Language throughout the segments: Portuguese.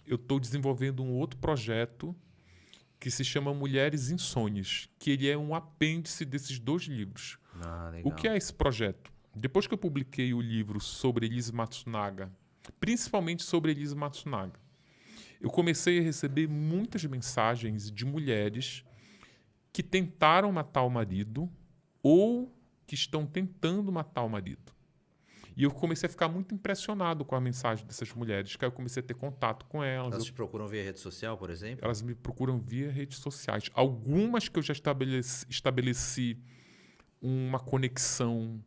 eu estou desenvolvendo um outro projeto que se chama Mulheres Insones, que ele é um apêndice desses 2 livros. Ah, O legal. que é esse projeto? Depois que eu publiquei o livro sobre Elise Matsunaga, principalmente sobre Elise Matsunaga, eu comecei a receber muitas mensagens de mulheres que tentaram matar o marido ou que estão tentando matar o marido. E eu comecei a ficar muito impressionado com a mensagem dessas mulheres, que aí eu comecei a ter contato com elas. Elas te procuram via rede social, por exemplo? Elas me procuram via redes sociais. Algumas que eu já estabeleci uma conexão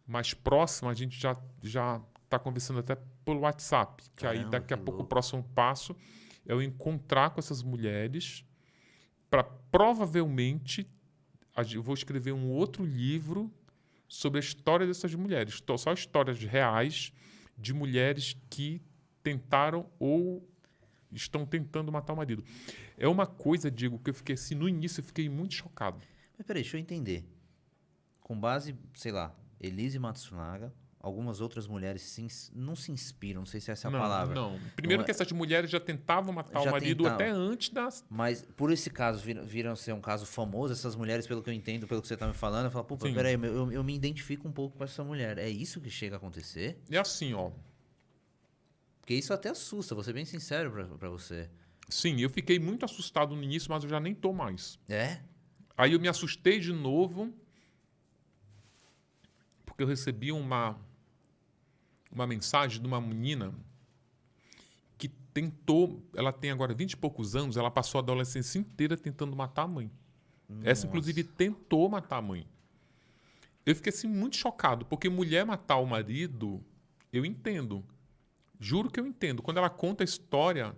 mais próxima, a gente já está conversando até pelo WhatsApp. Que aí Caramba, daqui a que pouco o louco. próximo passo é eu encontrar com essas mulheres para provavelmente eu vou escrever um outro livro sobre a história dessas mulheres. Só histórias reais de mulheres que tentaram ou estão tentando matar o marido. É uma coisa, Diego, que eu fiquei assim, no início eu fiquei muito chocado. Mas peraí, deixa eu entender. Com base, sei lá, Elise Matsunaga, algumas outras mulheres não se inspiram, não sei se essa é a palavra. Não. Primeiro Não que é- essas mulheres já tentavam matar o Já marido tentavam. até antes das... Mas por esse caso viram ser um caso famoso, essas mulheres, pelo que eu entendo, pelo que você tá me falando, eu falo, pô, Sim. peraí, eu me identifico um pouco com essa mulher. É isso que chega a acontecer? É assim, ó. Porque isso até assusta, vou ser bem sincero pra você. Sim, eu fiquei muito assustado no início, mas eu já nem tô mais. É? Aí eu me assustei de novo, porque eu recebi uma mensagem de uma menina que tentou, ela tem agora 20 e poucos anos, ela passou a adolescência inteira tentando matar a mãe. Essa, inclusive, tentou matar a mãe. Eu fiquei assim muito chocado, porque mulher matar o marido, eu entendo. Juro que eu entendo. Quando ela conta a história,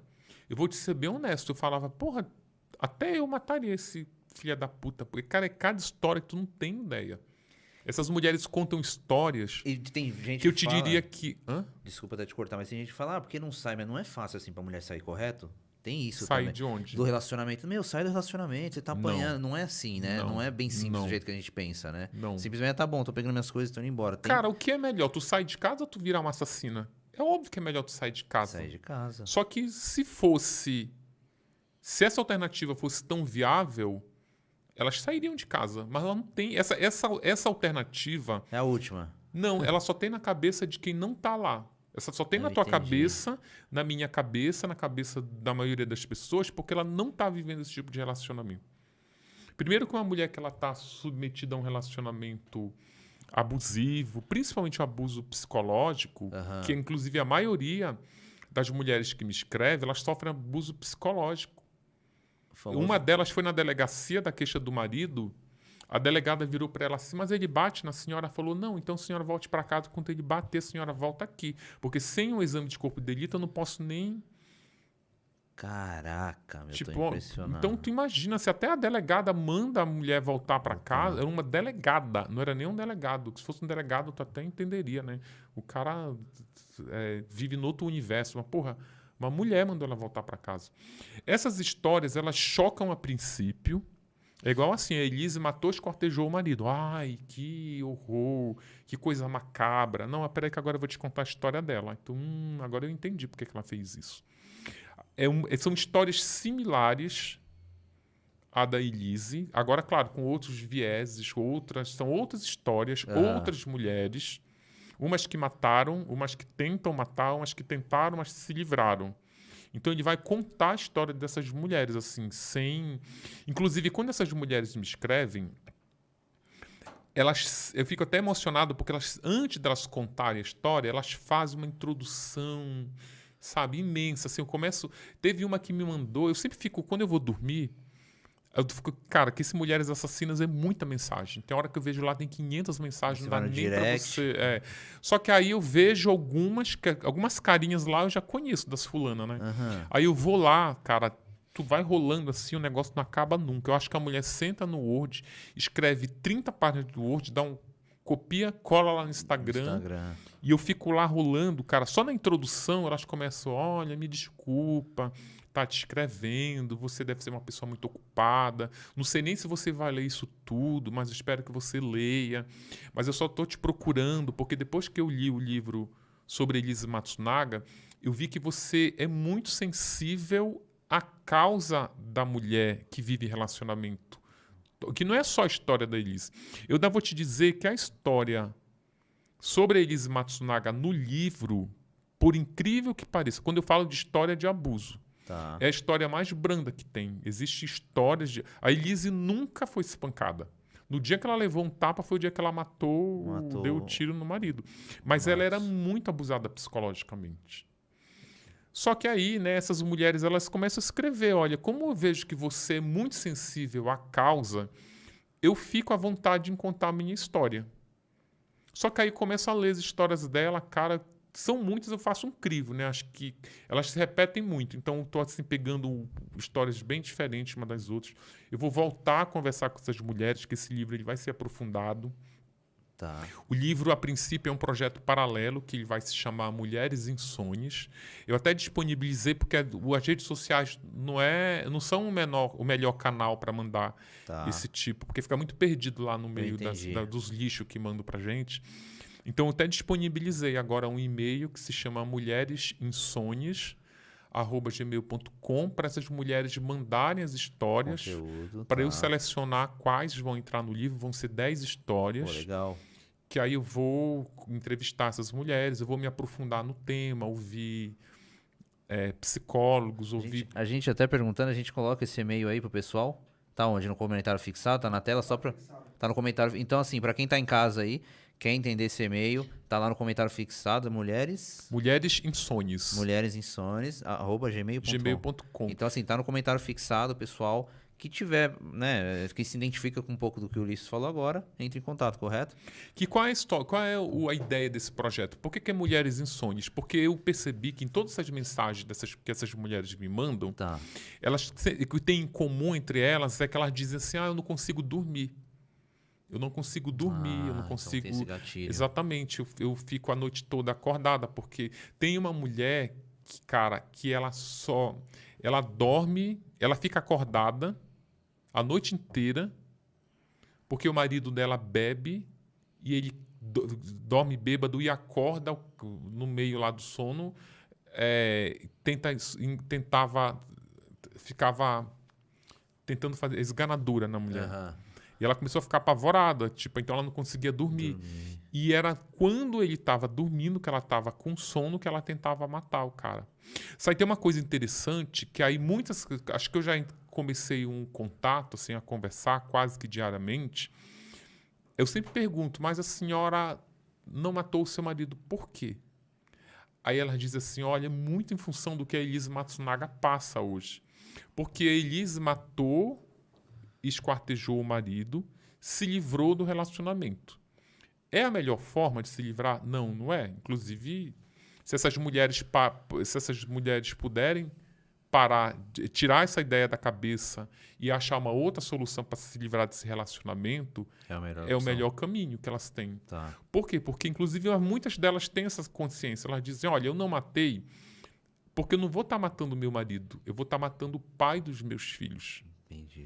eu vou te ser bem honesto, eu falava, porra, até eu mataria esse filho da puta, porque, cara, é cada história que tu não tem ideia. Essas mulheres contam histórias E tem gente que eu te fala, diria que... Hã? desculpa até te cortar, mas tem gente que fala, porque não sai, mas não é fácil assim pra mulher sair, correto? Tem isso Sair também. de onde? Do relacionamento. Meu, sai do relacionamento, você tá Não. apanhando. Não é assim, né? Não, Não. é bem simples Não. do jeito que a gente pensa, né? Não. Simplesmente tá bom, tô pegando minhas coisas e tô indo embora. Tem Cara, o que é melhor? Tu sair de casa ou tu virar uma assassina? É óbvio que é melhor tu sair de que casa. sair de casa. Só que se essa alternativa fosse tão viável, elas sairiam de casa. Mas ela não tem. Essa alternativa, É a última. não, ela só tem na cabeça de quem não tá lá. Essa só tem Eu na tua entendi. cabeça, na minha cabeça, na cabeça da maioria das pessoas, porque ela não tá vivendo esse tipo de relacionamento. Primeiro que uma mulher que ela tá submetida a um relacionamento abusivo, principalmente o abuso psicológico, Aham. que inclusive a maioria das mulheres que me escrevem, elas sofrem abuso psicológico. Famoso- Uma delas foi na delegacia da queixa do marido. A delegada virou para ela assim, mas ele bate na senhora? Falou, não, então a senhora volte para casa. Quando ele bater, a senhora volta aqui. Porque sem um exame de corpo de delito, eu não posso nem... Caraca, meu, tô Tipo, impressionado. então tu imagina, se até a delegada manda a mulher voltar para casa, era uma delegada, não era nem um delegado. Se fosse um delegado, tu até entenderia, né? O cara vive no outro universo. Mas, porra, uma mulher mandou ela voltar para casa. Essas histórias, elas chocam a princípio. É igual assim, a Elise matou e escortejou o marido. Ai, que horror, que coisa macabra. Não, mas peraí que agora eu vou te contar a história dela. Então, agora eu entendi por que ela fez isso. São histórias similares à da Elise. Agora, claro, com outros vieses, são outras histórias, outras mulheres. Umas que mataram, umas que tentam matar, umas que tentaram, mas se livraram. Então ele vai contar a história dessas mulheres, assim, sem... Inclusive, quando essas mulheres me escrevem, eu fico até emocionado, porque antes delas contarem a história, elas fazem uma introdução, sabe, imensa. Assim, Teve uma que me mandou, eu sempre fico, quando eu vou dormir, eu fico, cara, que esse Mulheres Assassinas é muita mensagem. Tem hora que eu vejo lá, tem 500 mensagens, Você não vai dá no nem pra direct. você... Só que aí eu vejo algumas carinhas lá, eu já conheço das fulanas, né? Aham. Aí eu vou lá, cara, tu vai rolando assim, o negócio não acaba nunca. Eu acho que a mulher senta no Word, escreve 30 páginas do Word, copia, cola lá no Instagram. E eu fico lá rolando, cara. Só na introdução elas começam, olha, me desculpa, tá te escrevendo, você deve ser uma pessoa muito ocupada. Não sei nem se você vai ler isso tudo, mas eu espero que você leia. Mas eu só tô te procurando, porque depois que eu li o livro sobre Elise Matsunaga, eu vi que você é muito sensível à causa da mulher que vive relacionamento. Que não é só a história da Elise. Eu ainda vou te dizer que a história sobre a Elise Matsunaga no livro, por incrível que pareça, quando eu falo de história de abuso, Tá. é a história mais branda que tem. Existem histórias de... A Elise nunca foi espancada. No dia que ela levou um tapa foi o dia que ela matou. Deu o tiro no marido. Mas ela era muito abusada psicologicamente. Só que aí, né, essas mulheres, elas começam a escrever, olha, como eu vejo que você é muito sensível à causa, eu fico à vontade em contar a minha história. Só que aí começo a ler as histórias dela, cara, são muitas, eu faço um crivo, né? Acho que elas se repetem muito. Então, eu tô assim, pegando histórias bem diferentes uma das outras. Eu vou voltar a conversar com essas mulheres, que esse livro ele vai ser aprofundado. Tá. O livro, a princípio, é um projeto paralelo que vai se chamar Mulheres Insônias. Eu até disponibilizei porque as redes sociais não são o melhor canal para mandar esse tipo, porque fica muito perdido lá no meio dos lixos que mandam para gente. Então, eu até disponibilizei agora um e-mail que se chama mulheresinsônias@gmail.com para essas mulheres mandarem as histórias para eu selecionar quais vão entrar no livro. Vão ser 10 histórias. Pô, legal. Que aí eu vou entrevistar essas mulheres, eu vou me aprofundar no tema, ouvir psicólogos, ouvir... A gente até perguntando, a gente coloca esse e-mail aí pro pessoal? Tá onde? No comentário fixado? Tá na tela? Só pra... Tá no comentário... Então, assim, pra quem tá em casa aí, quer entender esse e-mail, tá lá no comentário fixado, Mulheres Insônias. gmail.com. Então, assim, tá no comentário fixado, pessoal... Que tiver, né, que se identifica com um pouco do que o Ulisses falou agora, entre em contato, correto? Qual é a ideia desse projeto? Por que é Mulheres Insônias? Porque eu percebi que em todas essas mensagens que essas mulheres me mandam, o que tem em comum entre elas é que elas dizem assim, eu não consigo dormir. Eu não consigo dormir, eu não consigo... Então tem esse gatilho. Exatamente, eu fico a noite toda acordada, porque tem uma mulher, que ela dorme, ela fica acordada a noite inteira, porque o marido dela bebe e ele dorme bêbado e acorda no meio lá do sono, ficava tentando fazer esganadura na mulher. E ela começou a ficar apavorada, então ela não conseguia dormir. E era quando ele estava dormindo, que ela estava com sono, que ela tentava matar o cara. Só aí tem uma coisa interessante, que aí acho que eu já comecei um contato, assim, a conversar quase que diariamente. Eu sempre pergunto, mas a senhora não matou o seu marido por quê? Aí ela diz assim, olha, muito em função do que a Elise Matsunaga passa hoje. Porque a Elise matou, esquartejou o marido, se livrou do relacionamento. É a melhor forma de se livrar? Não, não é. Inclusive, se essas mulheres puderem parar, tirar essa ideia da cabeça e achar uma outra solução para se livrar desse relacionamento, é o melhor caminho que elas têm. Por quê? Porque, inclusive, muitas delas têm essa consciência. Elas dizem, olha, eu não matei porque eu não vou estar matando o meu marido, eu vou estar matando o pai dos meus filhos. Entendi.